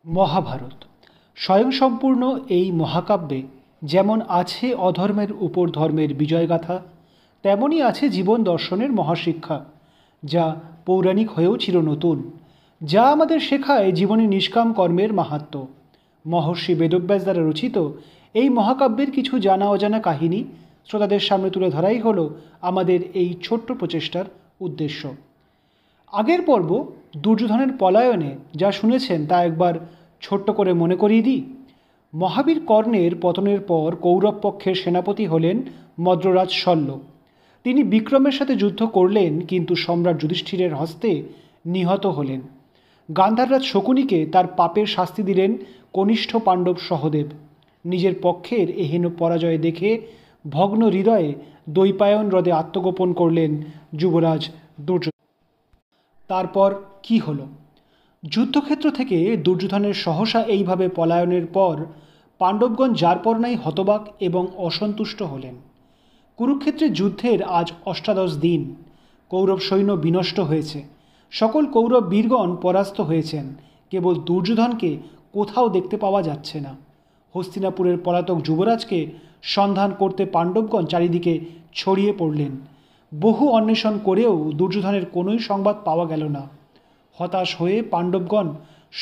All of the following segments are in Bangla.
মহাভারত স্বয়ংসম্পূর্ণ এই মহাকাব্যে যেমন আছে অধর্মের উপর ধর্মের বিজয়গাথা, তেমনই আছে জীবন দর্শনের মহাশিক্ষা, যা পৌরাণিক হয়েও চিরনতুন, যা আমাদের শেখায় জীবনে নিষ্কাম কর্মের মাহাত্ম্য। মহর্ষি বেদব্যাস দ্বারা রচিত এই মহাকাব্যের কিছু জানা অজানা কাহিনী শ্রোতাদের সামনে তুলে ধরাই হলো আমাদের এই ছোট্ট প্রচেষ্টার উদ্দেশ্য। আগের পর্ব দুর্যোধনের পলায়নে যা শুনেছেন তা একবার ছোট্ট করে মনে করিয়ে দিই। মহাবীর কর্ণের পতনের পর কৌরব পক্ষের সেনাপতি হলেন মদ্ররাজ শল্য। তিনি বিক্রমের সাথে যুদ্ধ করলেন, কিন্তু সম্রাট যুধিষ্ঠিরের হস্তে নিহত হলেন। গান্ধাররাজ শকুনিকে তার পাপের শাস্তি দিলেন কনিষ্ঠ পাণ্ডব সহদেব। নিজের পক্ষের এহেন পরাজয় দেখে ভগ্ন হৃদয়ে দৈপায়ন হ্রদে আত্মগোপন করলেন যুবরাজ দুর্যোধন। তারপর কি হলো? যুদ্ধক্ষেত্র থেকে দুর্যোধনের সহসা এইভাবে পলায়নের পর পাণ্ডবগণ যার পর নাই হতবাক এবং অসন্তুষ্ট হলেন। কুরুক্ষেত্রের যুদ্ধের আজ অষ্টাদশ দিন। কৌরব সৈন্য বিনষ্ট হয়েছে, সকল কৌরব বীরগণ পরাস্ত হয়েছেন, কেবল দুর্যোধনকে কোথাও দেখতে পাওয়া যাচ্ছে না। হস্তিনাপুরের পলাতক যুবরাজকে সন্ধান করতে পাণ্ডবগণ চারিদিকে ছড়িয়ে পড়লেন। বহু অন্বেষণ করেও দুর্যোধনের কোনোই সংবাদ পাওয়া গেল না। হতাশ হয়ে পাণ্ডবগণ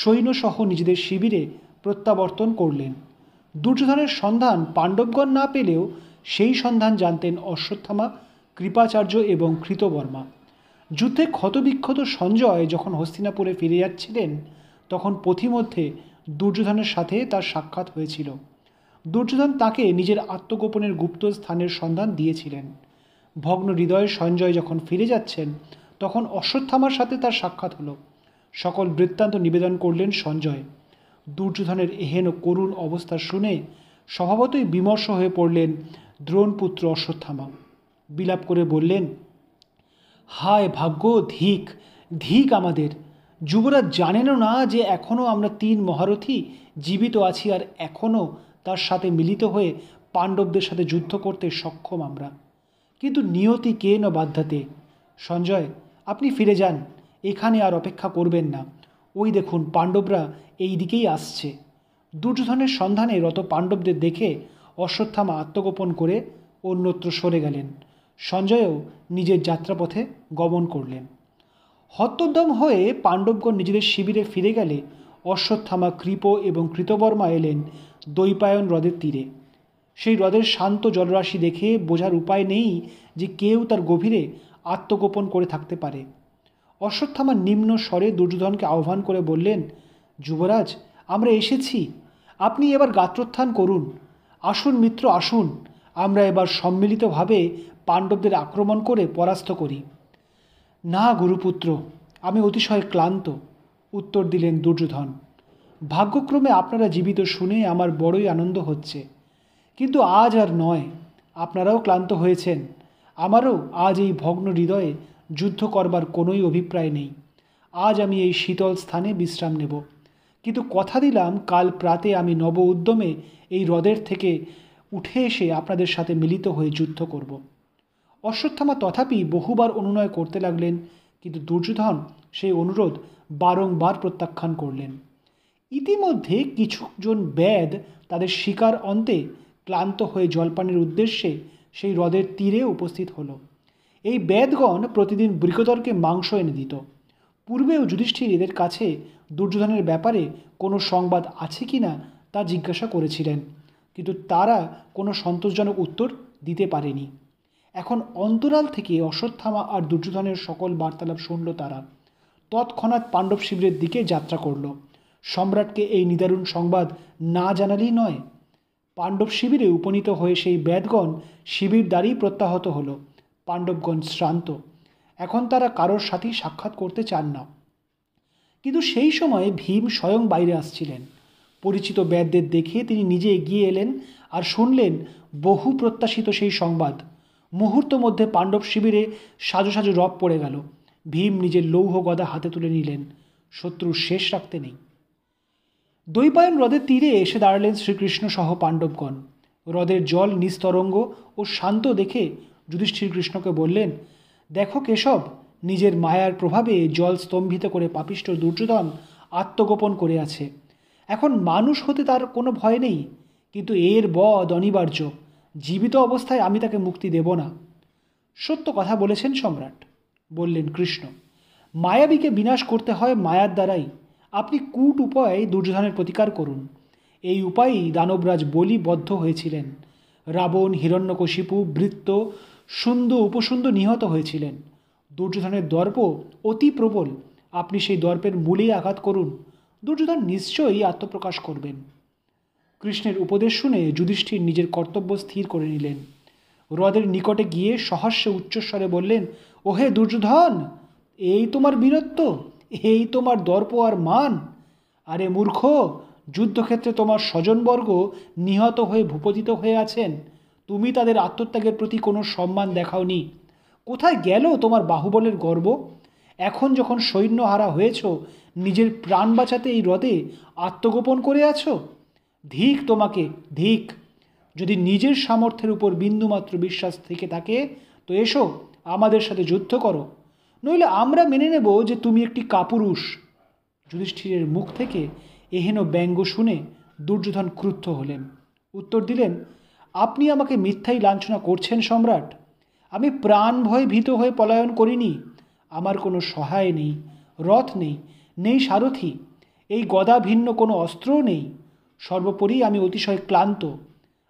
সৈন্যসহ নিজেদের শিবিরে প্রত্যাবর্তন করলেন। দুর্যোধনের সন্ধান পাণ্ডবগণ না পেলেও সেই সন্ধান জানতেন অশ্বত্থামা, কৃপাচার্য এবং কৃতবর্মা। যুদ্ধে ক্ষতবিক্ষত সঞ্জয় যখন হস্তিনাপুরে ফিরে যাচ্ছিলেন, তখন পথিমধ্যে দুর্যোধনের সাথে তার সাক্ষাৎ হয়েছিল। দুর্যোধন তাকে নিজের আত্মগোপনের গুপ্ত স্থানের সন্ধান দিয়েছিলেন। ভগ্ন হৃদয়ে সঞ্জয় যখন ফিরে যাচ্ছেন, তখন অশ্বত্থামার সাথে তার সাক্ষাৎ হলো। সকল বৃত্তান্ত নিবেদন করলেন সঞ্জয়। দুর্যোধনের এহেন করুণ অবস্থা শুনে স্বভাবতই বিমর্ষ হয়ে পড়লেন দ্রোণপুত্র অশ্বত্থামা। বিলাপ করে বললেন, হায় ভাগ্য, ধিক ধিক আমাদের! যুবরাজ জানেনও না যে এখনও আমরা 3 মহারথী জীবিত আছি, আর এখনও তার সাথে মিলিত হয়ে পাণ্ডবদের সাথে যুদ্ধ করতে সক্ষম আমরা। কিন্তু নিয়তি কে ন বাধ্যাতে। সঞ্জয়, আপনি ফিরে যান, এখানে আর অপেক্ষা করবেন না। ওই দেখুন, পাণ্ডবরা এই দিকেই আসছে। দুর্যোধনের সন্ধানে রত পাণ্ডবদের দেখে অশ্বত্থামা আত্মগোপন করে অন্যত্র সরে গেলেন। সঞ্জয়ও নিজের যাত্রাপথে গমন করলেন। হতোদ্যম হয়ে পাণ্ডবগণ নিজেদের শিবিরে ফিরে গেলে অশ্বত্থামা, কৃপ এবং কৃতবর্মা এলেন দৈপায়ন হ্রদের তীরে। সেই হ্রদের শান্ত জলরাশি দেখে বোঝার উপায় নেই যে কেউ তার গভীরে আত্মগোপন করে থাকতে পারে। অশ্বত্থামা নিম্ন স্বরে দুর্যোধনকে আহ্বান করে বললেন, যুবরাজ, আমরা এসেছি, আপনি এবার গাত্রোত্থান করুন। আসুন মিত্র, আসুন, আমরা এবার সম্মিলিতভাবে পাণ্ডবদের আক্রমণ করে পরাস্ত করি। না গুরুপুত্র, আমি অতিশয় ক্লান্ত, উত্তর দিলেন দুর্যোধন। ভাগ্যক্রমে আপনারা জীবিত শুনে আমার বড়ই আনন্দ হচ্ছে, কিন্তু আজ আর নয়। আপনারাও ক্লান্ত হয়েছেন, আমারও আজ এই ভগ্ন হৃদয়ে যুদ্ধ করবার কোনোই অভিপ্রায় নেই। আজ আমি এই শীতল স্থানে বিশ্রাম নেব, কিন্তু কথা দিলাম কাল প্রাতে আমি নব উদ্যমে এই হ্রদের থেকে উঠে এসে আপনাদের সাথে মিলিত হয়ে যুদ্ধ করব। অশ্বত্থামা তথাপি বহুবার অনুনয় করতে লাগলেন, কিন্তু দুর্যোধন সেই অনুরোধ বারংবার প্রত্যাখ্যান করলেন। ইতিমধ্যে কিছুজন ব্যাদ তাদের শিকার অন্তে ক্লান্ত হয়ে জলপানের উদ্দেশ্যে সেই হ্রদের তীরে উপস্থিত হলো। এই ব্যাদগণ প্রতিদিন বৃকদরকে মাংস এনে দিত। পূর্বেও যুধিষ্ঠির এদের কাছে দুর্যোধনের ব্যাপারে কোনো সংবাদ আছে কি না তা জিজ্ঞাসা করেছিলেন, কিন্তু তারা কোনো সন্তোষজনক উত্তর দিতে পারেনি। এখন অন্তরাল থেকে অশ্বত্থামা আর দুর্যোধনের সকল বার্তালাপ শুনল তারা। তৎক্ষণাৎ পাণ্ডব শিবিরের দিকে যাত্রা করল। সম্রাটকে এই নিদারুণ সংবাদ না জানালেই নয়। পাণ্ডব শিবিরে উপনীত হয়ে সেই ব্যাদগণ শিবির দ্বারেই প্রত্যাহত হলো। পাণ্ডবগণ শ্রান্ত, এখন তারা কারোর সাথেই সাক্ষাৎ করতে চান না। কিন্তু সেই সময়ে ভীম স্বয়ং বাইরে আসছিলেন। পরিচিত ব্যাদদের দেখে তিনি নিজে এগিয়ে এলেন আর শুনলেন বহু প্রত্যাশিত সেই সংবাদ। মুহূর্ত মধ্যে পাণ্ডব শিবিরে সাজো সাজো রব পড়ে গেল। ভীম নিজের লৌহ গদা হাতে তুলে নিলেন, শত্রুর শেষ রাখতে নেই। দৈপায়ন হ্রদের তীরে এসে দাঁড়ালেন শ্রীকৃষ্ণ সহ পাণ্ডবগণ। হ্রদের জল নিস্তরঙ্গ ও শান্ত দেখে যুধিষ্ঠির কৃষ্ণকে বললেন, দেখো কেশব, নিজের মায়ার প্রভাবে জল স্তম্ভিত করে পাপিষ্ঠ দুর্যোধন আত্মগোপন করে আছে। এখন মানুষ হতে তার কোনো ভয় নেই, কিন্তু এর বধ অনিবার্য। জীবিত অবস্থায় আমি তাকে মুক্তি দেব না। সত্য কথা বলেছেন সম্রাট, বললেন কৃষ্ণ। মায়াবীকে বিনাশ করতে হয় মায়ার দ্বারাই। আপনি কূট উপায়ে দুর্যোধনের প্রতিকার করুন। এই উপায়েই দানবরাজ বলি বদ্ধ হয়েছিলেন। রাবণ, হিরণ্যকশিপু, বৃত্ত, সুন্দ, উপসুন্দ নিহত হয়েছিলেন। দুর্যোধনের দর্প অতি প্রবল। আপনি সেই দর্পের মূলেই আঘাত করুন। দুর্যোধন নিশ্চয়ই আত্মপ্রকাশ করবেন। কৃষ্ণের উপদেশ শুনে যুধিষ্ঠির নিজের কর্তব্য স্থির করে নিলেন। হ্রদের নিকটে গিয়ে সহাস্যে উচ্চস্বরে বললেন, ওহে দুর্যোধন, এই তোমার বীরত্ব, এই তোমার দর্প আর মান! আরে মূর্খ, যুদ্ধক্ষেত্রে তোমার স্বজনবর্গ নিহত হয়ে ভূপতিত হয়ে আছেন, তুমি তাদের আত্মত্যাগের প্রতি কোনো সম্মান দেখাওনি। কোথায় গেল তোমার বাহুবলের গর্ব? এখন যখন সৈন্যহারা হয়েছ, নিজের প্রাণ বাঁচাতে এই হ্রদে আত্মগোপন করে আছো? ধিক তোমাকে, ধিক! যদি নিজের সামর্থ্যের উপর বিন্দুমাত্র বিশ্বাস থেকে থাকে তো এসো, আমাদের সাথে যুদ্ধ করো, নইলে আমরা মেনে নেব যে তুমি একটি কাপুরুষ। যুধিষ্ঠিরের মুখ থেকে এহেন ব্যঙ্গ শুনে দুর্যোধন ক্রুদ্ধ হলেন। উত্তর দিলেন, আপনি আমাকে মিথ্যাই লাঞ্ছনা করছেন সম্রাট। আমি প্রাণ ভয়ে ভীত হয়ে পলায়ন করিনি। আমার কোনো সহায় নেই, রথ নেই, নেই সারথি, এই গদা ভিন্ন কোনো অস্ত্রও নেই। সর্বোপরি আমি অতিশয় ক্লান্ত,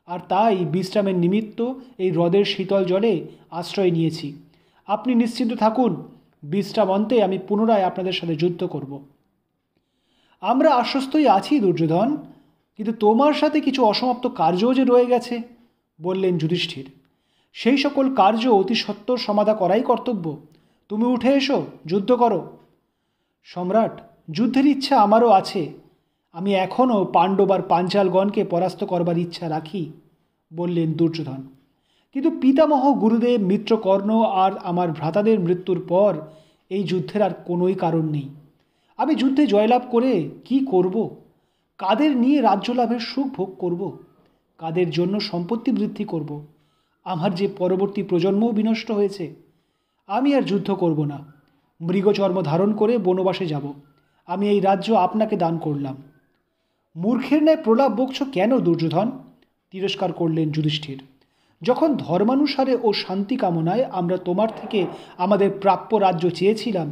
আর তাই বিশ্রামের নিমিত্ত এই হ্রদের শীতল জলে আশ্রয় নিয়েছি। আপনি নিশ্চিন্ত থাকুন, বিশ্রাম অন্তে আমি পুনরায় আপনাদের সাথে যুদ্ধ করব। আমরা আশ্বস্তই আছি দুর্যোধন, কিন্তু তোমার সাথে কিছু অসমাপ্ত কার্যও যে রয়ে গেছে, বললেন যুধিষ্ঠির। সেই সকল কার্য অতি সত্বর সমাধা করাই কর্তব্য। তুমি উঠে এসো, যুদ্ধ করো। সম্রাট, যুদ্ধের ইচ্ছা আমারও আছে। আমি এখনও পাণ্ডব আর পাঞ্চালগণকে পরাস্ত করবার ইচ্ছা রাখি, বললেন দুর্যোধন। কিন্তু পিতামহ, গুরুদেব, মিত্র কর্ণ আর আমার ভ্রাতাদের মৃত্যুর পর এই যুদ্ধের আর কোনোই কারণ নেই। আমি যুদ্ধে জয়লাভ করে কি করব? কাদের নিয়ে রাজ্য লাভের সুখ ভোগ করব? কাদের জন্য সম্পত্তি বৃদ্ধি করব? আমার যে পরবর্তী প্রজন্মও বিনষ্ট হয়েছে। আমি আর যুদ্ধ করব না। মৃগচর্ম ধারণ করে বনবাসে যাব। আমি এই রাজ্য আপনাকে দান করলাম। মূর্খের ন্যায় প্রলাপ বকছ কেন দুর্যোধন? তিরস্কার করলেন যুধিষ্ঠির। যখন ধর্মানুসারে ও শান্তি কামনায় আমরা তোমার থেকে আমাদের প্রাপ্য রাজ্য চেয়েছিলাম,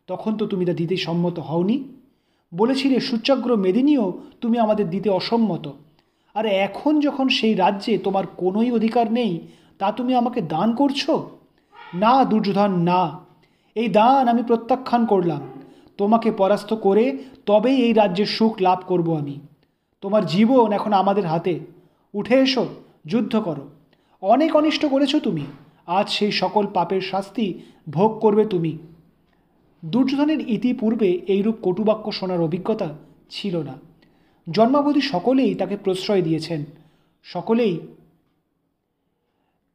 তখন তো তুমি তা দিতে সম্মত হওনি। বলেছিলে সূচ্যাগ্র মেদিনীও তুমি আমাদের দিতে অসম্মত। আর এখন যখন সেই রাজ্যে তোমার কোনোই অধিকার নেই, তা তুমি আমাকে দান করছো? না দুর্যোধন, না। এই দান আমি প্রত্যাখ্যান করলাম। তোমাকে পরাস্ত করে তবেই এই রাজ্যের সুখ লাভ করব আমি। তোমার জীবন এখন আমাদের হাতে। উঠে এসো, যুদ্ধ করো। অনেক অনিষ্ট করেছো তুমি, আজ সেই সকল পাপের শাস্তি ভোগ করবে তুমি। দুর্যোধনের ইতিপূর্বে এইরূপ কটুবাক্য শোনার অভিজ্ঞতা ছিল না। জন্মাবধি সকলেই তাকে প্রশ্রয় দিয়েছেন, সকলেই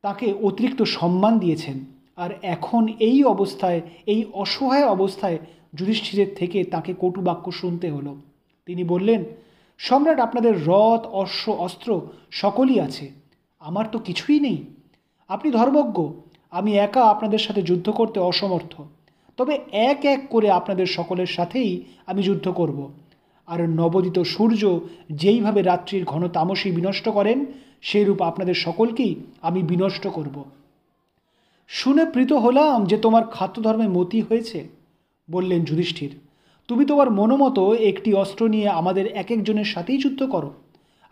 তাকে অতিরিক্ত সম্মান দিয়েছেন। আর এখন এই অবস্থায়, এই অসহায় অবস্থায় যুধিষ্ঠিরের থেকে তাকে কটুবাক্য শুনতে হলো। তিনি বললেন, সম্রাট, আপনাদের রথ, অশ্ব, অস্ত্র সকলই আছে, আমার তো কিছুই নেই। আপনি ধর্মজ্ঞ, আমি একা আপনাদের সাথে যুদ্ধ করতে অসমর্থ। তবে এক এক করে আপনাদের সকলের সাথেই আমি যুদ্ধ করব। আর নবোদিত সূর্য যেইভাবে রাত্রির ঘন তামসী বিনষ্ট করেন, সেইরূপ আপনাদের সকলকেই আমি বিনষ্ট করব। শুনে প্রীত হলাম যে তোমার খাদ্যধর্মে মতি হয়েছে, বললেন যুধিষ্ঠির। তুমি তোমার মনোমতো একটি অস্ত্র নিয়ে আমাদের এক একজনের সাথেই যুদ্ধ করো,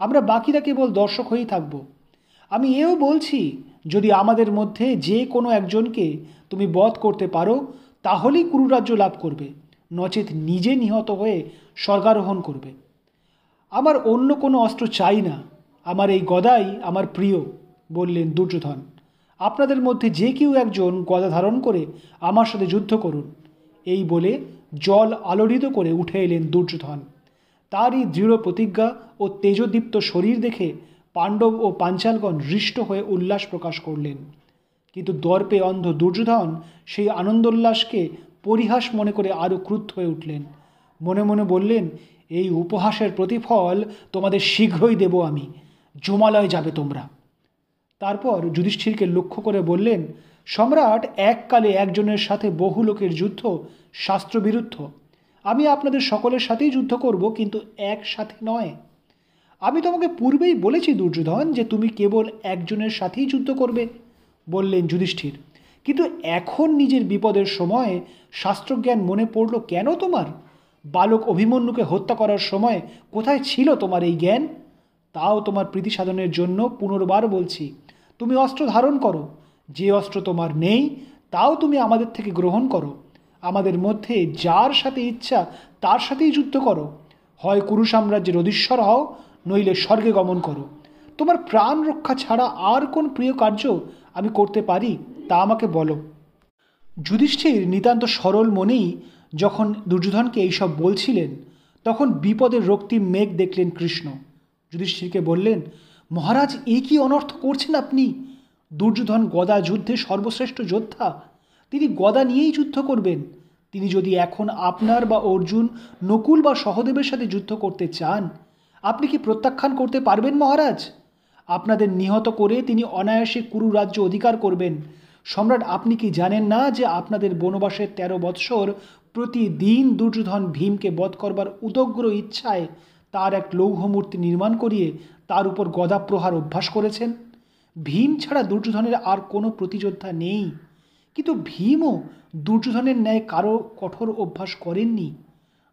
আমরা বাকিরা কেবল দর্শক হয়েই থাকব। আমি এও বলছি, যদি আমাদের মধ্যে যে কোনো একজনকে তুমি বধ করতে পারো, তাহলেই কুরুরাজ্য লাভ করবে, নচেত নিজে নিহত হয়ে স্বর্গারোহণ করবে। আমার অন্য কোনো অস্ত্র চাই না, আমার এই গদাই আমার প্রিয়, বললেন দুর্যোধন। আপনাদের মধ্যে যে কেউ একজন গদা ধারণ করে আমার সাথে যুদ্ধ করুন। এই বলে জল আলোড়িত করে উঠে এলেন দুর্যোধন। তারই দৃঢ় প্রতিজ্ঞা ও তেজদীপ্ত শরীর দেখে পাণ্ডব ও পাঞ্চালগণ হৃষ্ট হয়ে উল্লাস প্রকাশ করলেন। কিন্তু দর্পে অন্ধ দুর্যোধন সেই আনন্দোল্লাসকে পরিহাস মনে করে আরও ক্রুদ্ধ হয়ে উঠলেন। মনে মনে বললেন, এই উপহাসের প্রতিফল তোমাদের শীঘ্রই দেব আমি, জমালয় যাবে তোমরা। তারপর যুধিষ্ঠিরকে লক্ষ্য করে বললেন, সম্রাট, এককালে একজনের সাথে বহু লোকের যুদ্ধ শাস্ত্রবিরুদ্ধ। আমি আপনাদের সকলের সাথেই যুদ্ধ করব, কিন্তু একসাথে নয়। আমি তোমাকে পূর্বেই বলেছি দুর্যোধন যে তুমি কেবল একজনের সাথেই যুদ্ধ করবে, বললেন যুধিষ্ঠির। কিন্তু এখন নিজের বিপদের সময় শাস্ত্রজ্ঞান মনে পড়ল কেন তোমার? বালক অভিমন্যুকে হত্যা করার সময় কোথায় ছিল তোমার এই জ্ঞান? তাও তোমার প্রীতি সাধনের জন্য পুনর্বার বলছি, তুমি অস্ত্র ধারণ করো। যে অস্ত্র তোমার নেই তাও তুমি আমাদের থেকে গ্রহণ করো। আমাদের মধ্যে যার সাথে ইচ্ছা তার সাথেই যুদ্ধ করো। হয় কুরু সাম্রাজ্যের অধীশ্বর হও, নইলে স্বর্গে গমন করো। তোমার প্রাণ রক্ষা ছাড়া আর কোন প্রিয় কার্য আমি করতে পারি তা আমাকে বলো। যুধিষ্ঠির নিতান্ত সরল মনেই যখন দুর্যোধনকে এইসব বলছিলেন, তখন বিপদের রক্তিম মেঘ দেখলেন কৃষ্ণ। যুধিষ্ঠিরকে বললেন, মহারাজ এ কি অনর্থ করছেন আপনি? দুর্যোধন গদা যুদ্ধে সর্বশ্রেষ্ঠ যোদ্ধা, তিনি গদা নিয়েই যুদ্ধ করবেন। তিনি যদি এখন আপনার বা অর্জুন, নকুল বা সহদেবের সাথে যুদ্ধ করতে চান, আপনি কি প্রত্যাখ্যান করতে পারবেন মহারাজ? আপনাদের নিহত করে তিনি অনায়াসে কুরু রাজ্য অধিকার করবেন। সম্রাট, আপনি কি জানেন না যে আপনাদের বনবাসের 13 বৎসর প্রতিদিন দুর্যোধন ভীমকে বধ করবার উদগ্র ইচ্ছায় তার এক লৌহমূর্তি নির্মাণ করিয়ে তার উপর গদা প্রহার অভ্যাস করেছেন? ভীম ছাড়া দুর্যোধনের আর কোনো প্রতিযোদ্ধা নেই, কিন্তু ভীমও দুর্যোধনের ন্যায় কারো কঠোর অভ্যাস করেননি।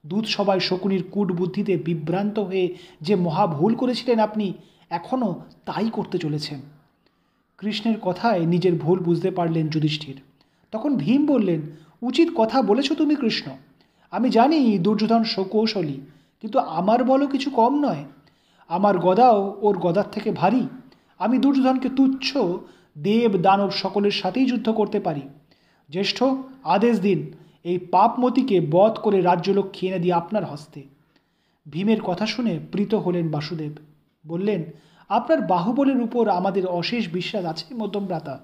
দূতসভায় শকুনির কূট বুদ্ধিতে বিভ্রান্ত হয়ে যে মহা ভুল করেছিলেন আপনি, এখনও তাই করতে চলেছেন। কৃষ্ণের কথায় নিজের ভুল বুঝতে পারলেন যুধিষ্ঠির। তখন ভীম বললেন, উচিত কথা বলেছ তুমি কৃষ্ণ। আমি জানি দুর্যোধন সুকৌশলী, কিন্তু আমার বলো কিছু কম নয়। আমার গদাও ওর গদার থেকে ভারী। আমি দুর্যোধনকে তুচ্ছ দেব দানব সকলের সাথেই যুদ্ধ করতে পারি। জ্যেষ্ঠ, আদেশ দিন, এই পাপমতিকে বধ করে রাজ্যলক্ষ্মী এনে দিয়ে আপনার হস্তে। ভীমের কথা শুনে প্রীত হলেন বাসুদেব। বললেন, আপনার বাহুবলের উপর আমাদের অশেষ বিশ্বাস আছে মধ্যম ভ্রাতা।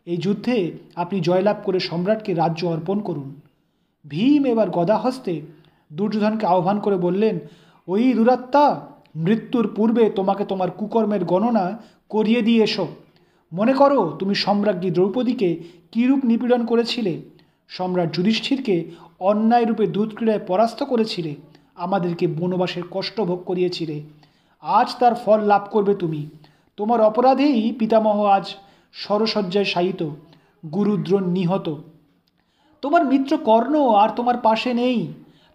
এই যুদ্ধে আপনি জয়লাভ করে সম্রাটকে রাজ্য অর্পণ করুন। ভীম এবার গদা হস্তে দুর্যোধনকে আহ্বান করে বললেন, ওই দুরাত্মা, মৃত্যুর পূর্বে তোমাকে তোমার কুকর্মের গণনা করিয়ে দিয়ে এসো। মনে করো তুমি সম্রাজ্ঞী দ্রৌপদীকে কীরূপ নিপীড়ন করেছিলে, সম্রাট যুধিষ্ঠিরকে অন্যায় রূপে দুধক্রীড়ায় পরাস্ত করেছিলে, আমাদেরকে বনবাসের কষ্ট ভোগ করিয়েছিলে। আজ তার ফল লাভ করবে তুমি। তোমার অপরাধেই পিতামহ আজ সরসজ্জায় শায়িত, গুরুদ্রোণ নিহত। তোমার মিত্র কর্ণ আর তোমার পাশে নেই।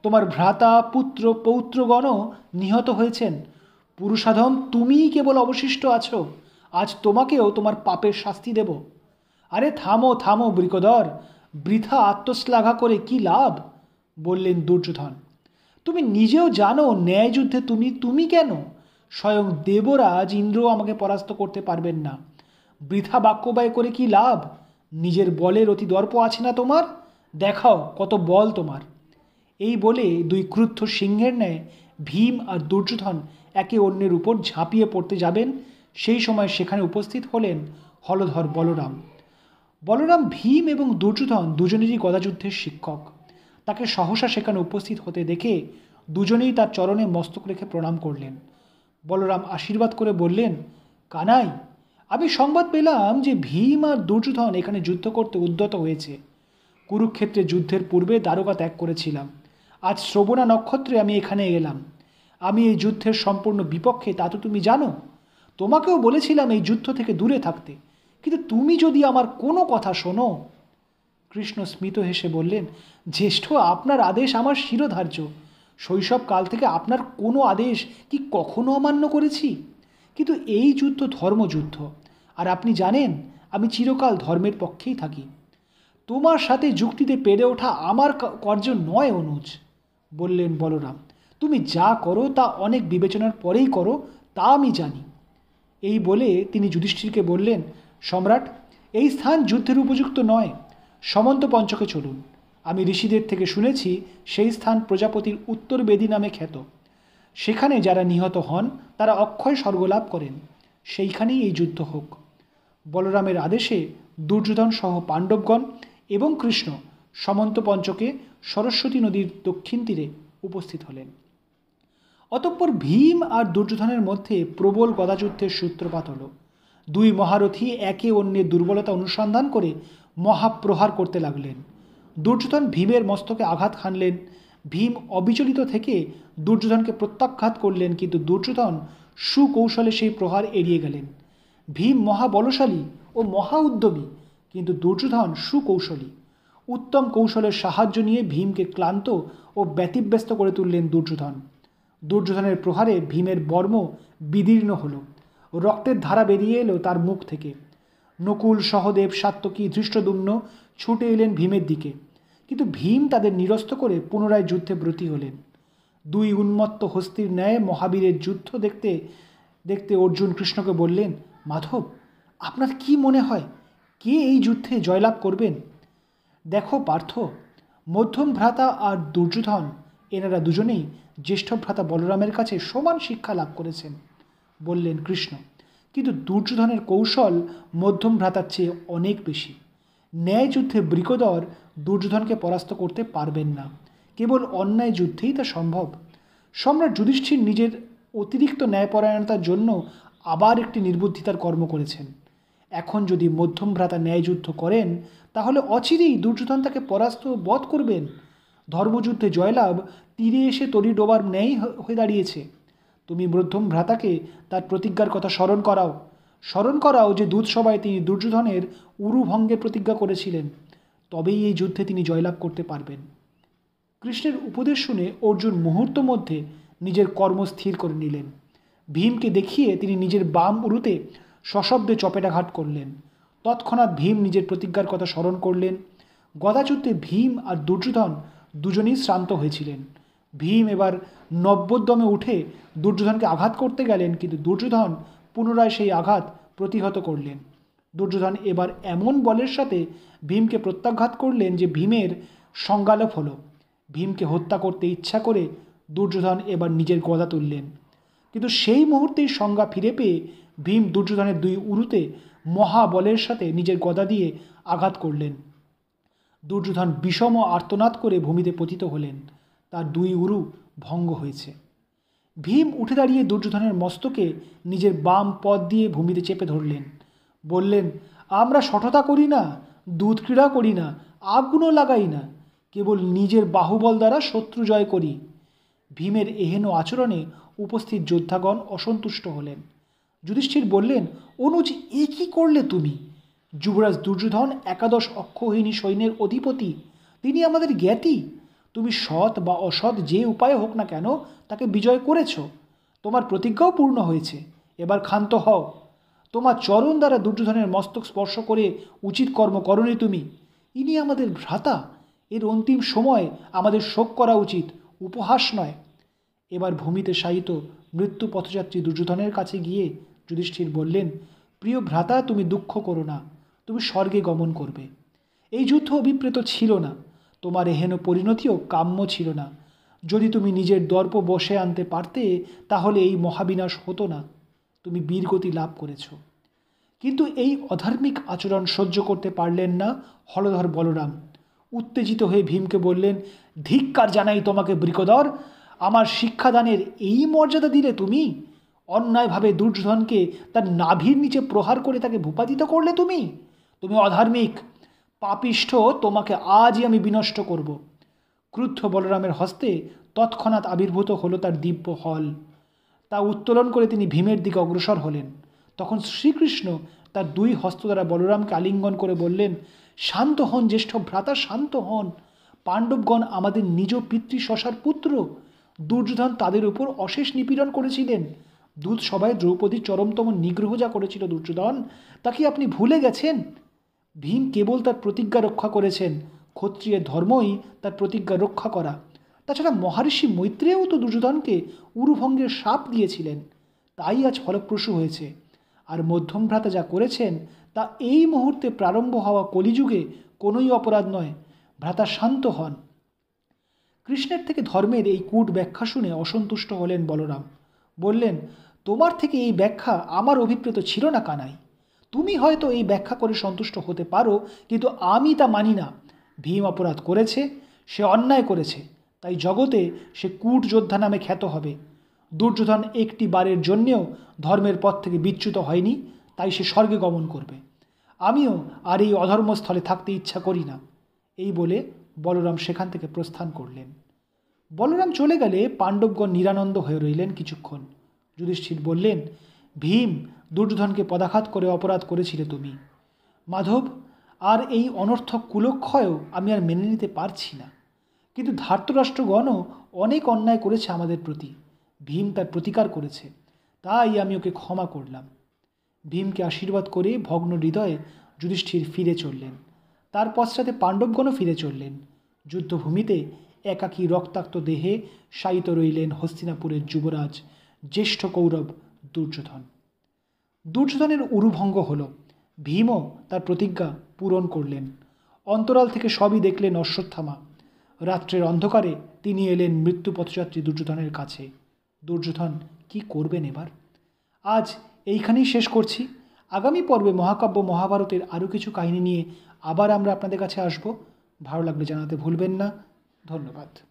তোমার ভ্রাতা, পুত্র, পৌত্রগণও নিহত হয়েছেন। পুরুষাধম তুমিই কেবল অবশিষ্ট আছো। আজ তোমাকেও তোমার পাপের শাস্তি দেব। আরে থামো থামো বৃকোদর, বৃথা আত্মশ্লাঘা করে কি লাভ, বললেন দুর্যোধন। তুমি নিজেও জানো ন্যায় যুদ্ধে তুমি কেন, স্বয়ং দেবরাজ ইন্দ্র আমাকে পরাস্ত করতে পারবেন না। বৃথা বাক্য ব্যয় করে কি লাভ? নিজের বলের অতি দর্প আছে না তোমার? দেখাও কত বল তোমার। এই বলে দুই ক্রুদ্ধ সিংহের ন্যায় ভীম আর দুর্যোধন একে অন্যের উপর ঝাঁপিয়ে পড়তে যাবেন। সেই সময় সেখানে উপস্থিত হলেন হলধর বলরাম। বলরাম ভীম এবং দুর্যোধন দুজনেরই গদাযুদ্ধের শিক্ষক। তাকে সহসা সেখানে উপস্থিত হতে দেখে দুজনেই তার চরণে মস্তক রেখে প্রণাম করলেন। বলরাম আশীর্বাদ করে বললেন, কানাই, আমি সংবাদ পেলাম যে ভীম আর দুর্যোধন এখানে যুদ্ধ করতে উদ্যত হয়েছে। কুরুক্ষেত্রে যুদ্ধের পূর্বে দ্বারকা ত্যাগ করেছিলাম। আজ শ্রবণা নক্ষত্রে আমি এখানে এলাম। আমি এই যুদ্ধের সম্পূর্ণ বিপক্ষে, তা তো তুমি জানো। তোমাকেও বলেছিলাম এই যুদ্ধ থেকে দূরে থাকতে, কিন্তু তুমি যদি আমার কোনো কথা শোনো। কৃষ্ণ স্মিত হেসে বললেন, জ্যেষ্ঠ, আপনার আদেশ আমার শিরোধার্য। শৈশবকাল থেকে আপনার কোনো আদেশ কি কখনো অমান্য করেছি? কিন্তু এই যুদ্ধ ধর্মযুদ্ধ, আর আপনি জানেন আমি চিরকাল ধর্মের পক্ষেই থাকি। তোমার সাথে যুক্তিতে পেরে ওঠা আমার কার্য নয় অনুজ, বললেন বলরাম। তুমি যা করো তা অনেক বিবেচনার পরেই করো, তা আমি জানি। এই বলে তিনি যুধিষ্ঠিরকে বললেন, সম্রাট, এই স্থান যুদ্ধের উপযুক্ত নয়। সমন্ত পঞ্চকে চলুন। আমি ঋষিদের থেকে শুনেছি সেই স্থান প্রজাপতির উত্তর বেদী নামে খ্যাত। সেখানে যারা নিহত হন তারা অক্ষয় স্বর্গলাভ করেন। সেইখানেই এই যুদ্ধ হোক। বলরামের আদেশে দুর্যোধন সহ পাণ্ডবগণ এবং কৃষ্ণ সমন্ত পঞ্চকে সরস্বতী নদীর দক্ষিণ তীরে উপস্থিত হলেন। অতঃপর ভীম আর দুর্যোধনের মধ্যে প্রবল গদাযুদ্ধের সূত্রপাত হল। দুই মহারথী একে অন্যের দুর্বলতা অনুসন্ধান করে মহাপ্রহার করতে লাগলেন। দুর্যোধন ভীমের মস্তকে আঘাত হানলেন, ভীম অবিচলিত থেকে দুর্যোধনকে প্রত্যাঘাত করলেন, কিন্তু দুর্যোধন সুকৌশলে সেই প্রহার এড়িয়ে গেলেন। ভীম মহাবলশালী ও মহা উদ্যমী, কিন্তু দুর্যোধন সুকৌশলী। উত্তম কৌশলের সাহায্য নিয়ে ভীমকে ক্লান্ত ও ব্যতিব্যস্ত করে তুললেন দুর্যোধন। দুর্যোধনের প্রহারে ভীমের বর্ম বিদীর্ণ হল, রক্তের ধারা বেরিয়ে এলো তার মুখ থেকে। নকুল, সহদেব, সাত্যকী, ধৃষ্টদ্যুম্ন ছুটে এলেন ভীমের দিকে, কিন্তু ভীম তাদের নিরস্ত করে পুনরায় যুদ্ধে ব্রতী হলেন। দুই উন্মত্ত হস্তির ন্যায় মহাবীরের যুদ্ধ দেখতে দেখতে অর্জুন কৃষ্ণকে বললেন, মাধব, আপনার কি মনে হয় কে এই যুদ্ধে জয়লাভ করবেন? দেখো পার্থ, মধ্যম ভ্রাতা আর দুর্যোধন, এনারা দুজনেই জ্যেষ্ঠ ভ্রাতা বলরামের কাছে সমান শিক্ষা লাভ করেছেন, বললেন কৃষ্ণ। কিন্তু দুর্যোধনের কৌশল মধ্যম ভ্রাতার চেয়ে অনেক বেশি। ন্যায় যুদ্ধে বৃকোদর দুর্যোধনকে পরাস্ত করতে পারবেন না, কেবল অন্যায় যুদ্ধেই তা সম্ভব। সম্রাট যুধিষ্ঠির নিজের অতিরিক্ত ন্যায়পরায়ণতার জন্য আবার একটি নির্বুদ্ধিতার কর্ম করেছেন। এখন যদি মধ্যম ভ্রাতা ন্যায় যুদ্ধ করেন, তাহলে অচিরেই দুর্যোধন তাকে পরাস্ত বধ করবেন। ধর্মযুদ্ধে জয়লাভ তীরে এসে তরি ডোবার ন্যায় হয়ে দাঁড়িয়েছে। তুমি মধ্যম ভ্রাতাকে তার প্রতিজ্ঞার কথা স্মরণ করাও যে দুধসভায় তিনি দুর্যোধনের উরু ভঙ্গের প্রতিজ্ঞা করেছিলেন। তবেই এই যুদ্ধে তিনি জয়লাভ করতে পারবেন। কৃষ্ণের উপদেশ শুনে অর্জুন মুহূর্ত মধ্যে নিজের কর্ম স্থির করে নিলেন। ভীমকে দেখিয়ে তিনি নিজের বাম উরুতে সশব্দে চপেটাঘাত করলেন। তৎক্ষণাৎ ভীম নিজের প্রতিজ্ঞার কথা স্মরণ করলেন। গদাযুদ্ধে ভীম আর দুর্যোধন দুজনেই শ্রান্ত হয়েছিলেন। ভীম এবার নব্যোদ্যমে উঠে দুর্যোধনকে আঘাত করতে গেলেন, কিন্তু দুর্যোধন পুনরায় সেই আঘাত প্রতিহত করলেন। দুর্যোধন এবার এমন বলের সাথে ভীমকে প্রত্যাঘাত করলেন যে ভীমের সংজ্ঞালোপ হল। ভীমকে হত্যা করতে ইচ্ছা করে দুর্যোধন এবার নিজের গদা তুললেন, কিন্তু সেই মুহূর্তেই সংজ্ঞা ফিরে পেয়ে ভীম দুর্যোধনের দুই উরুতে মহাবলের সাথে নিজের গদা দিয়ে আঘাত করলেন। দুর্যোধন বিষম আর্তনাদ করে ভূমিতে পতিত হলেন, তার দুই উরু ভঙ্গ হয়েছে। ভীম উঠে দাঁড়িয়ে দুর্যোধনের মস্তকে নিজের বাম পদ দিয়ে ভূমিতে চেপে ধরলেন, বললেন, আমরা শঠতা করি না, দুধ ক্রীড়া করি না, আগুনও লাগাই না, কেবল নিজের বাহুবল দ্বারা শত্রু জয় করি। ভীমের এহেন আচরণে উপস্থিত যোদ্ধাগণ অসন্তুষ্ট হলেন। যুধিষ্ঠির বললেন, অনুজ, এ কি করলে তুমি? যুবরাজ দুর্যোধন একাদশ অক্ষৌহিণী সৈন্যের অধিপতি, তিনি আমাদের জ্ঞাতি। তুমি সৎ বা অসৎ যে উপায়ে হোক না কেন তাকে বিজয় করেছ। তোমার প্রতিজ্ঞাও পূর্ণ হয়েছে, এবার ক্ষান্ত হও। তোমার চরণ দ্বারা দুর্যোধনের মস্তক স্পর্শ করে উচিত কর্ম করনি তুমি। ইনি আমাদের ভ্রাতা, এর অন্তিম সময় আমাদের শোক করা উচিত, উপহাস নয়। এবার ভূমিতে শায়িত মৃত্যু পথযাত্রী দুর্যোধনের কাছে গিয়ে যুধিষ্ঠির বললেন, প্রিয় ভ্রাতা, তুমি দুঃখ করো না, তুমি স্বর্গে গমন করবে। এই যুদ্ধ অভিপ্রেত ছিল না, তোমার এহেন পরিণতিও কাম্য ছিল না। যদি তুমি নিজের দর্প বশে আনতে পারতে, তাহলে এই মহাবিনাশ হতো না। তুমি বীরগতি লাভ করেছ। কিন্তু এই অধার্মিক আচরণ সহ্য করতে পারলেন না হলধর বলরাম। উত্তেজিত হয়ে ভীমকে বললেন, ধিক্কার জানাই তোমাকে বৃকোদর, আমার শিক্ষাদানের এই মর্যাদা দিলে তুমি? অন্যায়ভাবে দুর্যোধনকে তার নাভির নিচে প্রহার করে তাকে ভূপাতিত করলে তুমি। তুমি অধার্মিক, পাপিষ্ঠ, তোমাকে আজই আমি বিনষ্ট করব। ক্রুদ্ধ বলরামের হস্তে তৎক্ষণাৎ আবির্ভূত হলো তার দিব্য হল। তা উত্তোলন করে তিনি ভীমের দিকে অগ্রসর হলেন। তখন শ্রীকৃষ্ণ তার দুই হস্ত দ্বারা বলরামকে আলিঙ্গন করে বললেন, শান্ত হন জ্যেষ্ঠ ভ্রাতা, শান্ত হন। পাণ্ডবগণ আমাদের নিজ পিতৃশশার পুত্র। দুর্যোধন তাদের উপর অশেষ নিপীড়ন করেছিলেন। দূত সভায় দ্রৌপদীর চরমতম নিগ্রহ যা করেছিল দুর্যোধন, তা কি আপনি ভুলে গেছেন? ভীম কেবল তার প্রতিজ্ঞা রক্ষা করেছেন, ক্ষত্রিয়ের ধর্মই তার প্রতিজ্ঞা রক্ষা করা। তাছাড়া মহর্ষি মৈত্রেয়ও তো দুর্যোধনকে উরুভঙ্গের শাপ দিয়েছিলেন, তাই আজ ফলপ্রসূ হয়েছে। আর মধ্যম ভ্রাতা যা করেছেন তা এই মুহূর্তে প্রারম্ভ হওয়া কলিযুগে কোনোই অপরাধ নয়। ভ্রাতা শান্ত হন। কৃষ্ণের থেকে ধর্মের এই কূট ব্যাখ্যা শুনে অসন্তুষ্ট হলেন বলরাম। বললেন, তোমার থেকে এই ব্যাখ্যা আমার অভিপ্রেত ছিল না কানাই। তুমি হয়তো এই ব্যাখ্যা করে সন্তুষ্ট হতে পারো, কিন্তু আমি তা মানি না। ভীম অপরাধ করেছে, সে অন্যায় করেছে, তাই জগতে সে কূট যোদ্ধা নামে খ্যাত হবে। দুর্যোধন একটি বারের জন্যেও ধর্মের পথ থেকে বিচ্যুত হয়নি, তাই সে স্বর্গে গমন করবে। আমিও আর এই অধর্মস্থলে থাকতে ইচ্ছা করি না। এই বলে বলরাম সেখান থেকে প্রস্থান করলেন। বলরাম চলে গেলে পাণ্ডবগণ নিরানন্দ হয়ে রইলেন কিছুক্ষণ। যুধিষ্ঠির বললেন, ভীম, দুর্যোধনকে পদাঘাত করে অপরাধ করেছিলে তুমি। মাধব, আর এই অনর্থক কুলক্ষয়ও আমি আর মেনে নিতে পারছি না। কিন্তু ধার্তরাষ্ট্রগণও অনেক অন্যায় করেছে আমাদের প্রতি। ভীম তার প্রতিকার করেছে, তাই আমি ওকে ক্ষমা করলাম। ভীমকে আশীর্বাদ করে ভগ্ন হৃদয়ে যুধিষ্ঠির ফিরে চললেন। তার পশ্চাতে পাণ্ডবগণও ফিরে চললেন। যুদ্ধভূমিতে একাকী রক্তাক্ত দেহে শায়িত রইলেন হস্তিনাপুরের যুবরাজ, জ্যেষ্ঠ কৌরব দুর্যোধন। দুর্যোধনের উরুভঙ্গ হল। ভীমও তার প্রতিজ্ঞা পূরণ করলেন। অন্তরাল থেকে সবই দেখলেন অশ্বত্থামা। রাত্রের অন্ধকারে তিনি এলেন মৃত্যু পথযাত্রী দুর্যোধনের কাছে। দুর্যোধন কি করবেন এবার? আজ এইখানেই শেষ করছি। আগামী পর্বে মহাকাব্য মহাভারতের আরও কিছু কাহিনী নিয়ে আবার আমরা আপনাদের কাছে আসব। ভালো লাগলে জানাতে ভুলবেন না। ধন্যবাদ।